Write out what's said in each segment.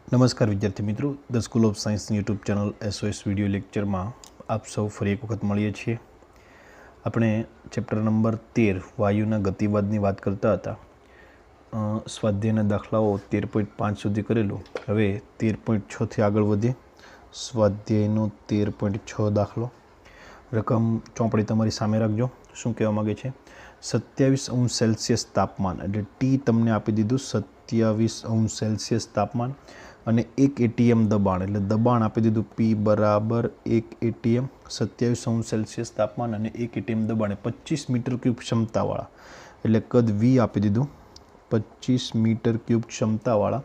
નમસ્કાર વિદ્યાર્થી મિત્રો, ધ સ્કૂલ ઓફ સાયન્સની યુટ્યુબ ચેનલ SOS વિડીયો લેક્ચરમાં આપ સૌ ફરી એક વખત મળીએ છીએ. આપણે ચેપ્ટર નંબર 13 વાયુના ગતિવાદની વાત કરતા હતા. સ્વાધ્યાયના દાખલાઓ 13.5 સુધી કરેલું. હવે 13.6થી આગળ વધીએ. સ્વાધ્યાયનો 13.6 દાખલો. રકમ ચોપડી તમારી સામે રાખજો. શું કહેવા માગે છે? 27°C તાપમાન એટલે ટી તમને આપી દીધું 27°C તાપમાન અને 1 ATM દબાણ એટલે દબાણ આપી દીધું P બરાબર 1 ATM. 27°C તાપમાન અને 1 ATM દબાણ 25 મીટર ક્યુબ ક્ષમતાવાળા એટલે કદ V આપી દીધું 25 મીટર ક્યુબ ક્ષમતાવાળા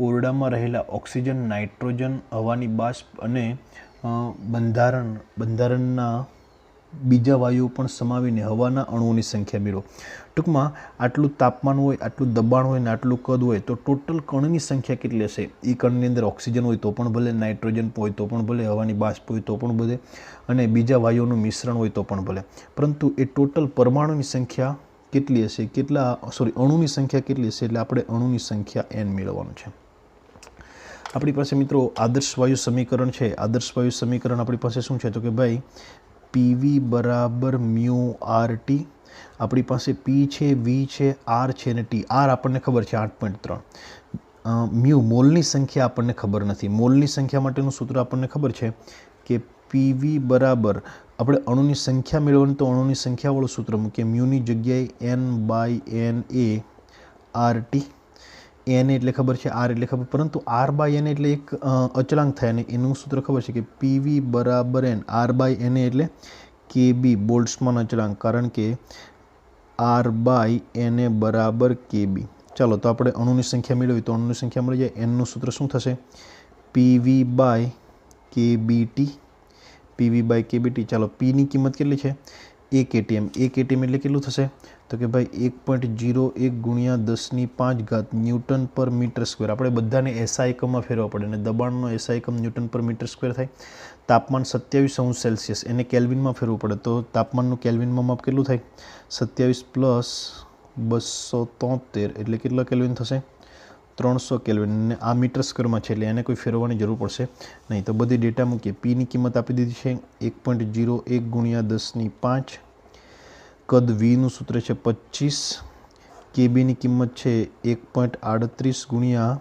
ઓરડામાં રહેલા ઓક્સિજન, નાઇટ્રોજન, હવાની બાષ્પ અને બંધારણના બીજા વાયુઓ પણ સમાવીને હવાના અણુઓની સંખ્યા મેળવો. ટૂંકમાં આટલું તાપમાન હોય, આટલું દબાણ હોય ને આટલું કદ હોય તો ટોટલ કણની સંખ્યા કેટલી હશે? એ કણની અંદર ઓક્સિજન હોય તો પણ ભલે, નાઇટ્રોજન હોય તો પણ ભલે, હવાની બાષ્પ હોય તો પણ ભલે અને બીજા વાયુઓનું મિશ્રણ હોય તો પણ ભલે, પરંતુ એ ટોટલ પરમાણુની સંખ્યા કેટલી હશે? અણુની સંખ્યા કેટલી હશે? એટલે આપણે અણુની સંખ્યા n મેળવવાનું છે. આપણી પાસે મિત્રો આદર્શ વાયુ સમીકરણ છે. આદર્શ વાયુ સમીકરણ આપણી પાસે શું છે? તો કે ભાઈ PV બરાબર મ્યુ RT. આપણી પાસે P છે, V છે, R છે અને T. R આપણને ખબર છે 8.3. મ્યુ મોલની સંખ્યા આપણને ખબર નથી. મોલની સંખ્યા માટેનું સૂત્ર આપણને ખબર છે કે PV બરાબર આપણે અણુની સંખ્યા મેળવવાની તો અણુની સંખ્યાવાળું સૂત્ર મૂકીએ. મ્યુની જગ્યાએ n/na RT. n એટલે ખબર છે, r એટલે ખબર, પરંતુ r/n એટલે એક અચળાંક થાય અને એનું સૂત્ર ખબર છે કે PV બરાબર n. r/na એટલે KB બોલ્ટ્સમાન અચળાંક, કારણ કે r/na બરાબર KB. ચાલો તો આપણે અણુની સંખ્યા મેળવી તો અણુની સંખ્યા મળી જાય. nનું સૂત્ર શું થશે? PV/KBT. PV/KBT. ચાલો પીની કિંમત કેટલી છે? 1 ATM. 1 ATM એટલે કેટલું થશે? તો કે ભાઈ 1.01 ગુણ્યા 10⁵ ન્યૂટન પર મીટર સ્ક્વેર. આપણે બધાને SI એકમમાં ફેરવવા પડે અને દબાણનો SI એકમ ન્યૂટન પર મીટર સ્ક્વેર થાય. તાપમાન 27°C એને કેલ્વિનમાં ફેરવવું પડે તો તાપમાનનું કેલ્વિનમાં માપ કેટલું થાય? 27 + 273 એટલે કેટલા કેલ્વિન થશે? 300 કેલ્વિન. અને આ મીટર સ્ક્વેરમાં છે એટલે એને કોઈ ફેરવવાની જરૂર પડશે નહીં. તો બધી ડેટા મૂકીએ. પીની કિંમત આપી દીધી છે 1.01 ગુણ્યા 10⁵. કદ વીનું સૂત્ર છે 25. કેબીની કિંમત છે 1.38 ગુણ્યા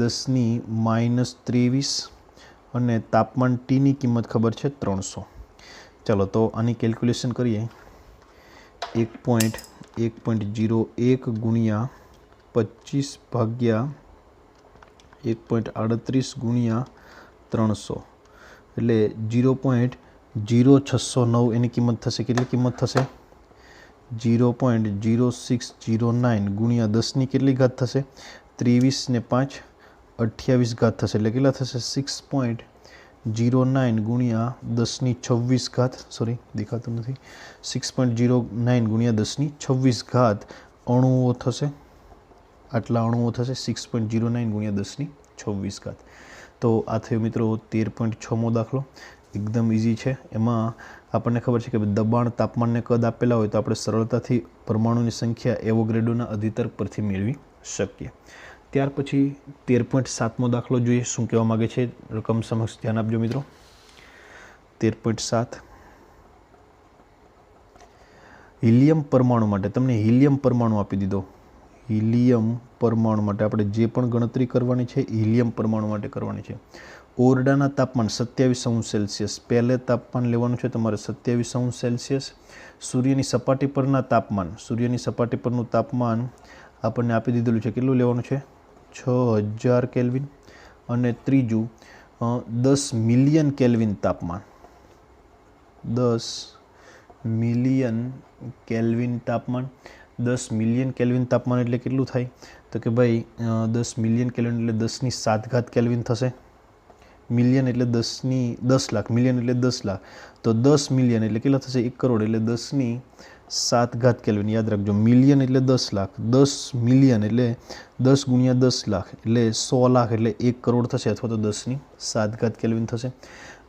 10⁻23 અને તાપમાન ટીની કિંમત ખબર છે 300. ચાલો તો આની કેલ્ક્યુલેશન કરીએ. 1.01 ગુણ્યા 25 ભાગ્યા 1.38 ગુણ્યા 300 એટલે 0.0609 એની કિંમત થશે. કેટલી કિંમત થશે? 0.0609 ગુણ્યા 10ની કેટલી ઘાત થશે? 23 ને 5 28 ઘાત થશે. એટલે કેટલા થશે? 6.09 ગુણ્યા 10⁻26 સોરી દેખાતું નથી. 6.09 ગુણ્યા 10⁻26 અણુઓ થશે. આટલા અણુઓ થશે 6.09 ગુણ્યા 10⁻26. તો આ થયો મિત્રો 13.6મો દાખલો. એકદમ ઇઝી છે. એમાં આપણને ખબર છે કે દબાણ, તાપમાનને કદ આપેલા હોય તો આપણે સરળતાથી પરમાણુની સંખ્યા એવોગ્રેડોના અધિતર્ક પરથી મેળવી શકીએ. ત્યાર પછી 13.7મો દાખલો જોઈએ. શું કહેવા માગે છે? રકમ સમક્ષ ધ્યાન આપજો મિત્રો. 13.7 હિલિયમ પરમાણુ માટે તમને હિલિયમ પરમાણુ આપી દીધો. હિલિયમ પરમાણુ માટે આપણે જે પણ ગણતરી કરવાની છે હિલિયમ પરમાણુ માટે કરવાની છે. ઓરડાના તાપમાન 27°C. પહેલે તાપમાન લેવાનું છે તમારે 27°C. સૂર્યની સપાટી પરના તાપમાન, સૂર્યની સપાટી પરનું તાપમાન આપણને આપી દીધેલું છે. કેટલું લેવાનું છે? 6000 કેલ્વિન. અને ત્રીજું 10 મિલિયન કેલ્વિન તાપમાન. 10 મિલિયન કેલ્વિન તાપમાન. 10 મિલિયન કેલ્વિન તાપમાન એટલે કેટલું થાય? તો કે ભાઈ 10 મિલિયન કેલ્વિન એટલે 10⁷ કેલ્વિન થશે. મિલિયન એટલે 10 લાખ. મિલિયન એટલે 10 લાખ. તો 10 મિલિયન એટલે કેટલા થશે? 1 કરોડ. એટલે 10⁷ કેલ્વિન. યાદ રાખજો, મિલિયન એટલે 10 લાખ. 10 મિલિયન એટલે 10 ગુણ્યા 10 લાખ એટલે 100 લાખ એટલે 1 કરોડ થશે અથવા તો 10⁷ કેલ્વિન થશે.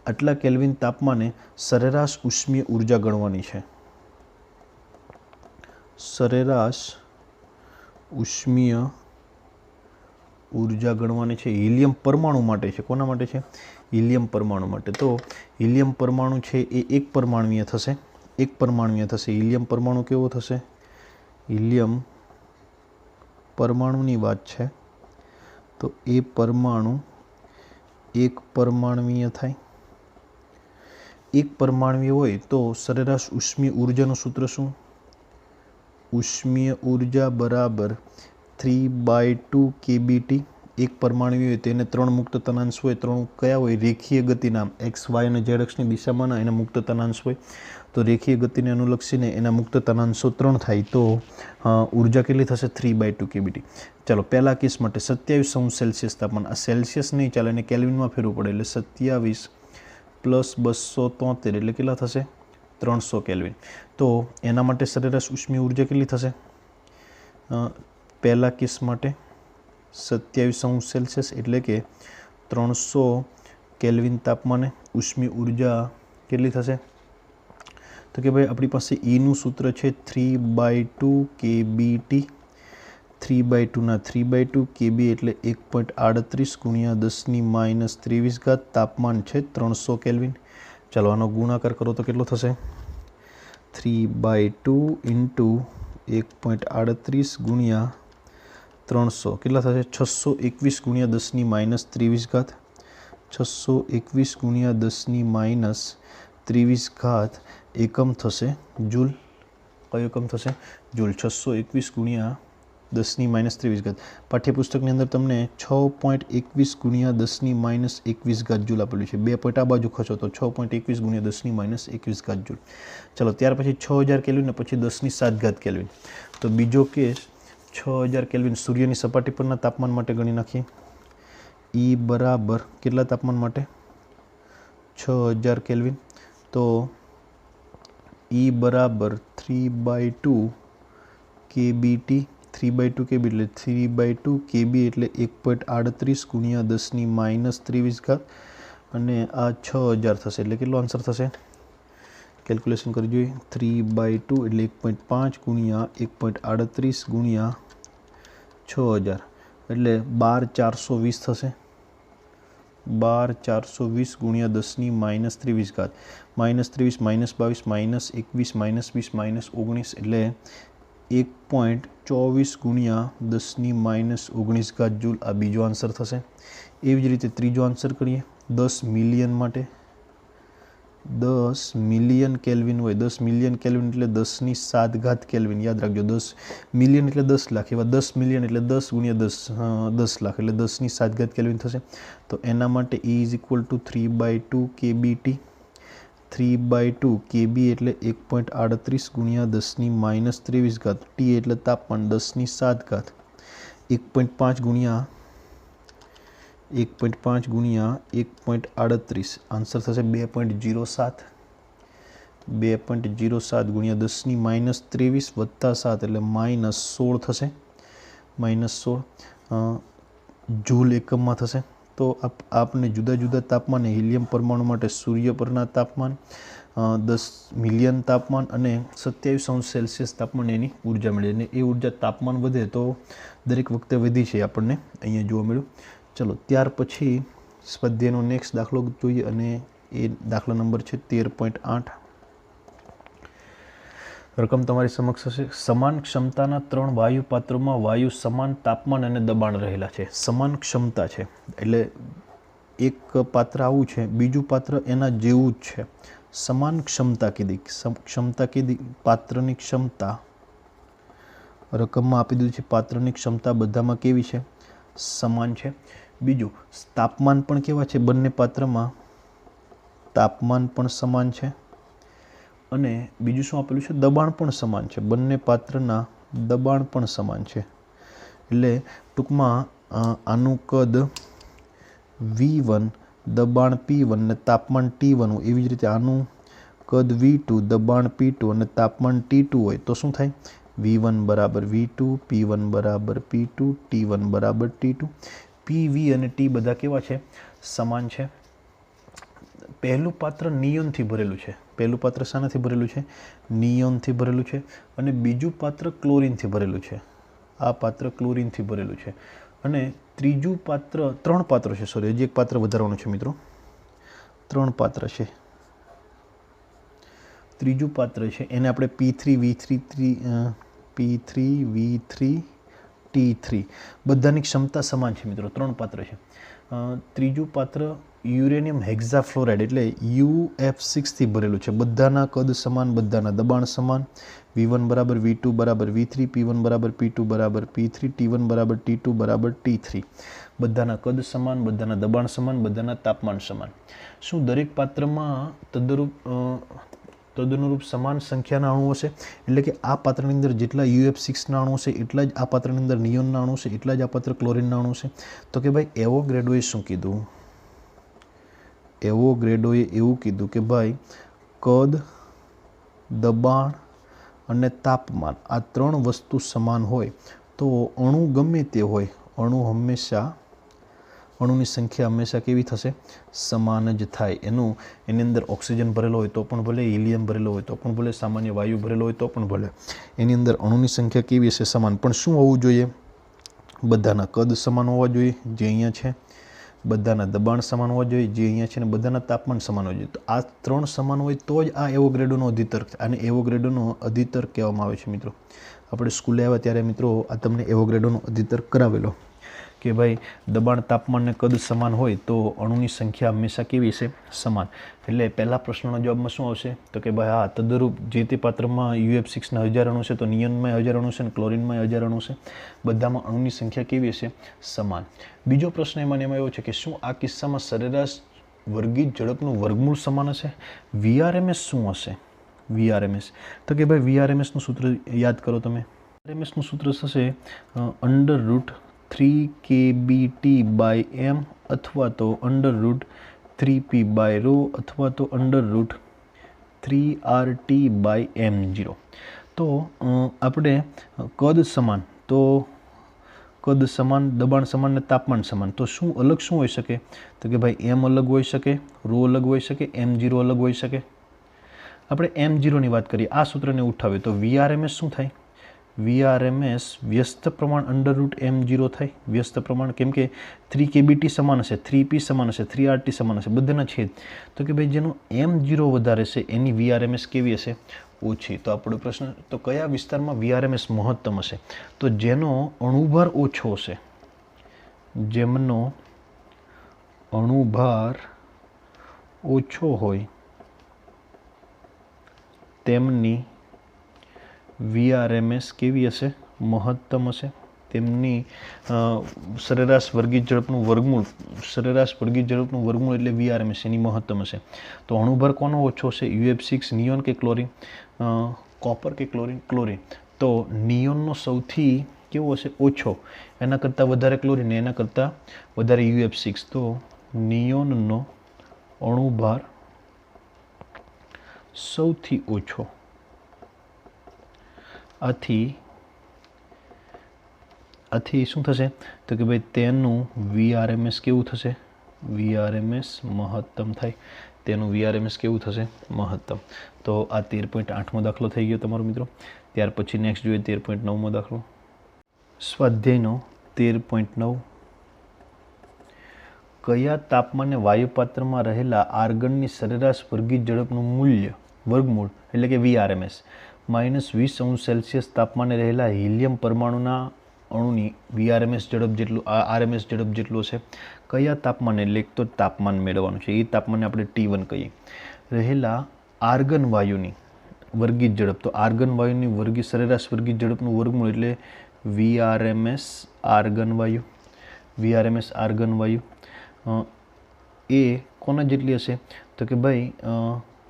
આટલા કેલ્વિન તાપમાને સરેરાશ ઉષ્મીય ઉર્જા ગણવાની છે. સરેરાશ ઉષ્મીય ऊर्जा गणवानी है हीलियम परमाणु माटे छे। कोना माटे छे? हीलियम परमाणु माटे। तो हीलियम परमाणु छे ए एक परमाणुीय थशे। एक परमाणुीय थशे। हीलियम परमाणु केवो थशे? हीलियम परमाणुनी वात छे तो ए परमाणु एक परमाणुीय थाय। एक परमाणुीय होय तो सरेराश उष्मीय ऊर्जानुं सूत्र शुं? उष्मीय ऊर्जा बराबर 3/2 kBT। एक परमाणु होय तेने 3 मुक्त तनांश होय। 3 कया होय? रेखीय गतिना एक्स वाय अने जेड अक्षनी दिशामांना एना मुक्त तनांश होय। तो रेखीय गतिने अनुलक्षीने एना मुक्त तनांशो 3 थाय तो ऊर्जा केटली थशे? 3/2 kBT। चलो पहला केस माटे 27°C तापमान। आ सेल्सियस नहीं चाले ने केल्विन में फेरवू पड़े एटले 27 + 273 एटले केटला थशे? 300 केल्विन। तो एना माटे सरेराश उष्मीय ऊर्जा केटली थशे? पहला केस माटे 27°C एटले के 300 केल्विन तापमाने उष्मीय ऊर्जा केटली थशे? तो कि भाई अपनी पास ई नु सूत्र है 3/2 kBT। 3/2 ना 3/2 kB एटले 1.38 × 10⁻23 तापमान है 300 केल्विन। चलो आनो गुणाकार करो तो केटलो थशे? 3/2 × 1.38 × 300 केटला थशे? 621 × 10⁻23। 621 × 10⁻23 एकम थशे जूल। कयो एकम थशे? जूल। 621 × 10⁻23। पाठ्यपुस्तकनी अंदर तमने 6.21 × 10⁻21 जूल आपेलुं छे। 2 पॉइंट आ बाजू खसो तो 6.21 × 10⁻21 जूल। चलो त्यार पछी 6000 केल्विन ने पछी 10⁷ केल्विन। तो बीजो केस 6000 केल्विन सूर्यनी सपाटी परना तापमान माटे गणी नाखीए। ई बराबर केटला तापमान माटे? 6000 केल्विन। तो ई बराबर 3/2 kBT। 3/2 kB એટલે 3/2 kB એટલે 1.38 × 10⁻23 અને આ 6000 થશે એટલે કેટલો આન્સર થશે? કેલ્ક્યુલેશન કરી જોઈએ। 3/2 એટલે 1.5 × 1.38 × 6000 એટલે 12420 થશે। 12420 × 10⁻23 -23 -22 -21 -20 -19 એટલે 1.24 × 10⁻19 जूल आ बीजो आंसर थशे। एवी ज रीते त्रीजो आंसर करिए। 10 मिलियन माटे 10 मिलियन केल्विन होय। 10 मिलियन केल्विन एटले 10⁷ केल्विन। याद राखजो 10 मिलियन एटले 10 लाख। एवा 10 मिलियन एटले 10 × 10 लाख एटले 10⁷ केल्विन थशे। तो एना माटे E = 3/2 kBT। 3/2 kB एटले 1.38 × 10⁻23। T एटले तापमान 10⁷। 1.5 × 1.38 आंसर थशे 2.07। 2.07 × 10⁻23 + 7 एटले -16 थशे। -16 जूल एकम में थशे। तो आपने जुदा जुदा तापमाने हीलियम परमाणु माटे सूर्य परना तापमान 10 मिलियन तापमान और 27°C तापमान एनी ऊर्जा मिले। ने ए ऊर्जा तापमान वधे तो दरेक वखते वधी छे आपने अहींया जोवा मळ्युं। चलो त्यार पछी स्वाध्यायनो नेक्स्ट दाखलो जोईए अने ए दाखला नंबर छे 13.8। रकम तमारी समक्ष हशे। समान क्षमताना 3 वायु पात्रोमां वायु समान तापमान अने दबाण रहेला छे। समान क्षमता छे एटले एक पात्र आवुं छे, बीजुं पात्र एना जेवुं ज छे। समान क्षमता कीधी। क्षमता कीधी पात्रनी क्षमता रकममां आपी दीधुं छे। पात्रनी क्षमता बधामां केवी छे? समान छे। बीजुं तापमान पण केवा छे? बंने पात्रमां तापमान पण समान छे અને બીજું શું આપેલું છે? દબાણ પણ સમાન છે। બંને પાત્રના દબાણ પણ સમાન છે। એટલે ટૂંકમાં આનું કદ V1 દબાણ P1 ને તાપમાન T1 હોય, એવી જ રીતે આનું કદ V2 દબાણ P2 અને તાપમાન T2 હોય તો શું થાય? V1 બરાબર V2, P1 બરાબર P2, T1 બરાબર T2। PV અને T બધા કેવા છે? સમાન છે। પહેલું પાત્ર નિયોનથી ભરેલું છે। પહેલું પાત્ર શાનાથી ભરેલું છે? નિયોનથી ભરેલું છે। અને બીજું પાત્ર ક્લોરીનથી ભરેલું છે। આ પાત્ર ક્લોરીનથી ભરેલું છે અને ત્રીજું પાત્ર 3 પાત્રો છે, સોરી હજી એક પાત્ર વધારવાનું છે મિત્રો, 3 પાત્ર છે. ત્રીજું પાત્ર છે એને આપણે P3V3T3 બધાની ક્ષમતા સમાન છે મિત્રો, 3 પાત્ર છે. ત્રીજું પાત્ર યુરેનિયમ હેક્ઝાફ્લોરાઇડ એટલે UF6 થી ભરેલું છે. બધાના કદ સમાન, બધાના દબાણ સમાન. V1 બરાબર V2 બરાબર V3, P1 બરાબર P2 બરાબર P3, T1 બરાબર T2 બરાબર T3. બધાના કદ સમાન, બધાના દબાણ સમાન, બધાના તાપમાન સમાન. શું દરેક પાત્રમાં તદનુરૂપ સમાન સંખ્યાના અણુઓ છે? એટલે કે આ પાત્રની અંદર જેટલા UF6ના અણુ છે એટલા જ આ પાત્રની અંદર નિયોનના અણુ છે, એટલા જ આ પાત્ર ક્લોરિનના અણુ છે. તો કે ભાઈ એવોગ્રેડોએ શું કીધું? એવોગ્રેડોએ એવું કીધું કે ભાઈ કદ, દબાણ અને તાપમાન આ 3 વસ્તુ સમાન હોય તો અણુ ગમે તે હોય, અણુની સંખ્યા હંમેશા કેવી થશે? સમાન જ થાય. એની અંદર ઓક્સિજન ભરેલો હોય તો પણ ભલે, હિલિયમ ભરેલો હોય તો પણ ભલે, સામાન્ય વાયુ ભરેલો હોય તો પણ ભલે, એની અંદર અણુની સંખ્યા કેવી હશે? સમાન. પણ શું હોવું જોઈએ? બધાના કદ સમાન હોવા જોઈએ, જે અહીંયા છે. બધાના દબાણ સમાન હોવા જોઈએ, જે અહીંયા છે. ને બધાના તાપમાન સમાન હોવા જોઈએ. તો આ 3 સમાન હોય તો જ આ એવોગ્રેડોનો અધિતર્ક, આને એવોગ્રેડોનો અધિતર્ક કહેવામાં આવે છે મિત્રો. આપણે સ્કૂલે આવ્યા ત્યારે મિત્રો આ તમને એવોગ્રેડોનો અધિતર્ક કરાવેલો કે ભાઈ દબાણ, તાપમાન ને કદ સમાન હોય તો અણુની સંખ્યા હંમેશા કેવી હશે? સમાન. એટલે પહેલા પ્રશ્નના જવાબમાં શું આવશે? તો કે ભાઈ હા, તદરૂપ જે તે પાત્રમાં UF6ના 1000 અણુ છે તો નિયોનમાં 1000 અણુ છે અને ક્લોરિનમાં 1000 અણુ છે. બધામાં અણુની સંખ્યા કેવી હશે? સમાન. બીજો પ્રશ્ન એમાં એવો છે કે શું આ કિસ્સામાં સરેરાશ વર્ગિત ઝડપનું વર્ગમૂળ સમાન હશે? VRMS શું હશે? VRMS તો કે ભાઈ VRMSનું સૂત્ર યાદ કરો તમે. VRMSનું સૂત્ર થશે √3kBT/m અથવા તો √3p/ρ અથવા તો √3RT/m0. તો આપણે કદ સમાન, દબાણ સમાન ને તાપમાન સમાન, તો શું અલગ શું હોઈ શકે? તો કે ભાઈ m અલગ હોઈ શકે, ρ અલગ હોઈ શકે, m0 અલગ હોઈ શકે. આપણે m0ની વાત કરીએ, આ સૂત્રને ઉઠાવીએ તો VRMS શું થાય? VRMS વ્યસ્ત પ્રમાણ √m0 થાય. વ્યસ્ત પ્રમાણ કેમ કે 3kBT સમાન હશે, 3p સમાન હશે, 3RT સમાન હશે, બધાના છેદ. તો કે ભાઈ જેનું m0 વધારે છે એની VRMS કેવી હશે? ઓછી. તો આપણો પ્રશ્ન, તો કયા વિસ્તારમાં VRMS મહત્તમ હશે? તો જેનો અણુભાર ઓછો હશે, જેમનો અણુભાર ઓછો હોય તેમની VRMS કેવી હશે? મહત્તમ હશે. તેમની સરેરાશ વર્ગિત ઝડપનું વર્ગમૂળ એટલે VRMS એની મહત્તમ હશે. તો અણુભાર કોનો ઓછો હશે? UF6, નિયોન કે ક્લોરિન? કોપર કે ક્લોરિન? ક્લોરિન. તો નિયોનનો સૌથી કેવો હશે? ઓછો. એના કરતાં વધારે ક્લોરિન, એના કરતાં વધારે UF6. તો નિયોનનો અણુભાર સૌથી ઓછો. આથી શું થશે? તો કે ભાઈ તેનું VRMS કેવું થશે? VRMS મહત્તમ થાય. તેનું VRMS કેવું થશે? મહત્તમ. તો આ 13.8મો દાખલો થઈ ગયો તમારો મિત્રો. ત્યાર પછી નેક્સ્ટ જોઈએ 13.9મો દાખલો. સ્વાધ્યાયનો 13.9. કયા તાપમાને વાયુપાત્રમાં રહેલા આર્ગનની સરેરાશ વર્ગિત ઝડપનું વર્ગમૂળ એટલે કે VRMS -20°C તાપમાને રહેલા હિલિયમ પરમાણુના અણુની RMS ઝડપ જેટલું હશે? કયા તાપમાને? એટલે એક તો તાપમાન મેળવવાનું છે, એ તાપમાને આપણે T1 કહીએ. રહેલા આર્ગન વાયુની વર્ગિત ઝડપ, તો આર્ગન વાયુની સરેરાશ વર્ગિત ઝડપનું વર્ગમૂળ એટલે VRMS આર્ગન વાયુ. એ કોના જેટલી હશે? તો કે ભાઈ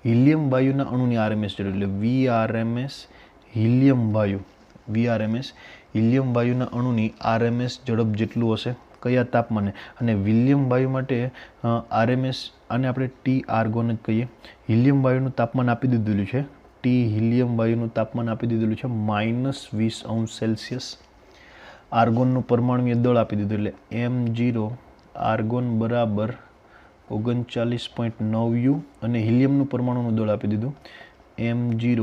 હિલિયમ વાયુના અણુની RMS ઝડપ એટલે VRMS હિલિયમ વાયુના અણુની RMS ઝડપ જેટલું હશે. કયા તાપમાને? અને હિલિયમ વાયુ માટે RMS, આને આપણે T આર્ગોન જ કહીએ. હિલિયમ વાયુનું તાપમાન આપી દીધેલું છે, હિલિયમ વાયુનું તાપમાન આપી દીધેલું છે -20°C. આર્ગોનનું પરમાણુય દળ આપી દીધું એટલે m0 આર્ગોન બરાબર 39.9 U અને હિલિયમનું પરમાણુનું દળ આપી દીધું m0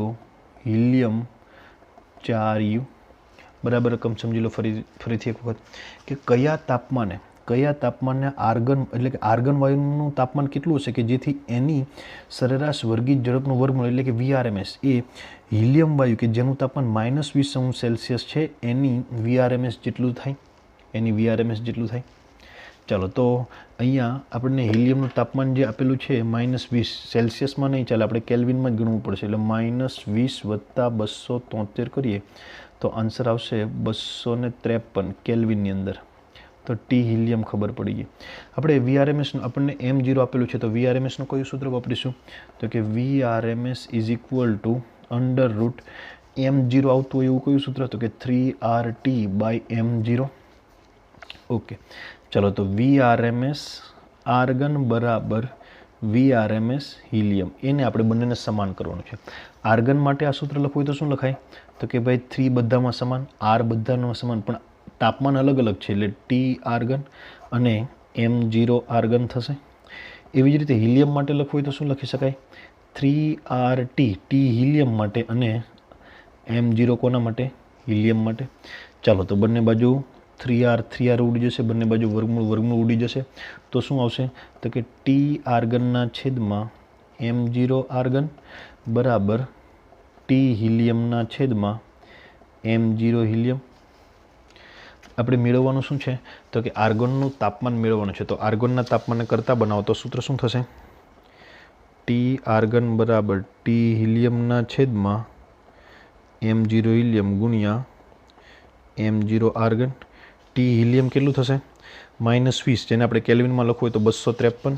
હિલિયમ 4 U. બરાબર રકમ સમજી લો ફરીથી એક વખત કે કયા તાપમાને આર્ગન એટલે કે આર્ગન વાયુનું તાપમાન કેટલું હશે કે જેથી એની સરેરાશ વર્ગીત ઝડપનું વર્ગમૂળ એટલે કે VRMS એ હિલિયમ વાયુ કે જેનું તાપમાન -20°C છે એની VRMS જેટલું થાય ચાલો તો અહીંયા આપણને હિલિયમનું તાપમાન જે આપેલું છે -20°C નહીં ચાલે, આપણે કેલ્વિનમાં જ ગણવું પડશે એટલે -20 + 273 કરીએ તો આન્સર આવશે 253 કેલ્વિનની અંદર. તો ટી હિલિયમ ખબર પડી ગઈ. આપણે VRMSનું આપણને m0 આપેલું છે તો VRMSનું કયું સૂત્ર વાપરીશું તો કે VRMS = √m0 આવતું હોય એવું કયું સૂત્ર તો કે 3RT/m0. ઓકે ચલો તો VRMS આર્ગન બરાબર VRMS હિલિયમ એને આપણે બંનેને સમાન કરવાનું છે. આર્ગન માટે આ સૂત્ર લખવું હોય તો શું લખાય તો કે ભાઈ 3 બધામાં સમાન, R બધામાં સમાન, પણ તાપમાન અલગ અલગ છે એટલે T આર્ગન અને M0 આર્ગન થશે. એવી જ રીતે હિલિયમ માટે લખવું હોય તો શું લખી શકાય 3RT T હિલિયમ માટે અને M0 કોના માટે હિલિયમ માટે. ચાલો તો બંને બાજુ 3R ઉડી જશે, બંને બાજુ વર્ગમૂળ ઉડી જશે તો શું આવશે તો કે T આર્ગનના છેદમાં M0 આર્ગન બરાબર T હિલિયમના છેદમાં M0 હિલિયમ. આપણે મેળવવાનું શું છે તો કે આર્ગનનું તાપમાન મેળવવાનું છે. તો આર્ગનના તાપમાનને કરતા બનાવો તો સૂત્ર શું થશે T આર્ગન બરાબર T હિલિયમના છેદમાં M0 હિલિયમ ગુણ્યા M0 આર્ગન. T હિલિયમ કેટલું થશે -20, જેને આપણે કેલ્વિનમાં લખવું હોય તો 253.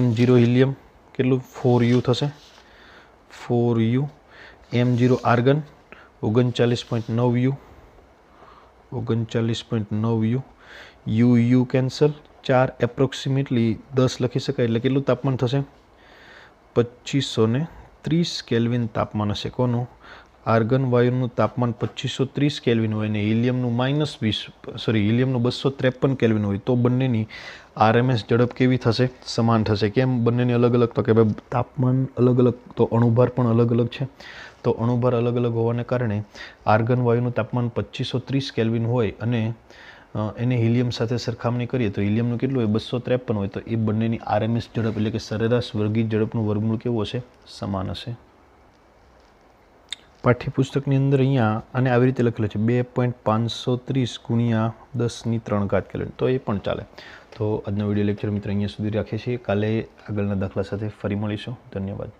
M0 હિલિયમ કેટલું 4U થશે 4U. M0 argon 39.9U. U cancel, 4 approximately 10 લખી શકાય એટલે કેટલું તાપમાન થશે 2530 કેલ્વિન તાપમાન હશે. કોનું આર્ગન વાયુનું તાપમાન 2530 કેલ્વિન હોય અને હિલિયમનું હિલિયમનું 253 કેલ્વિન હોય તો બંનેની RMS ઝડપ કેવી થશે સમાન થશે. કેમ બંનેની અલગ અલગ તો કે ભાઈ તાપમાન અલગ અલગ તો અણુભાર પણ અલગ અલગ છે. તો અણુભાર અલગ અલગ હોવાને કારણે આર્ગન વાયુનું તાપમાન 2530 કેલ્વિન હોય અને એને હિલિયમ સાથે સરખામણી કરીએ તો હિલિયમનું કેટલું હોય 253 હોય તો એ બંનેની RMS ઝડપ એટલે કે સરેરાશ વર્ગીત ઝડપનું વર્ગમૂળ કેવું હશે સમાન હશે. પાઠ્યપુસ્તકની અંદર અહીંયા અને આવી રીતે લખેલું છે 2.530 × 10³ કેલ્વિન તો એ પણ ચાલે. તો આજનો વિડીયો લેક્ચર મિત્ર અહીંયા સુધી રાખીએ છીએ. કાલે આગળના દાખલા સાથે ફરી મળીશું. ધન્યવાદ.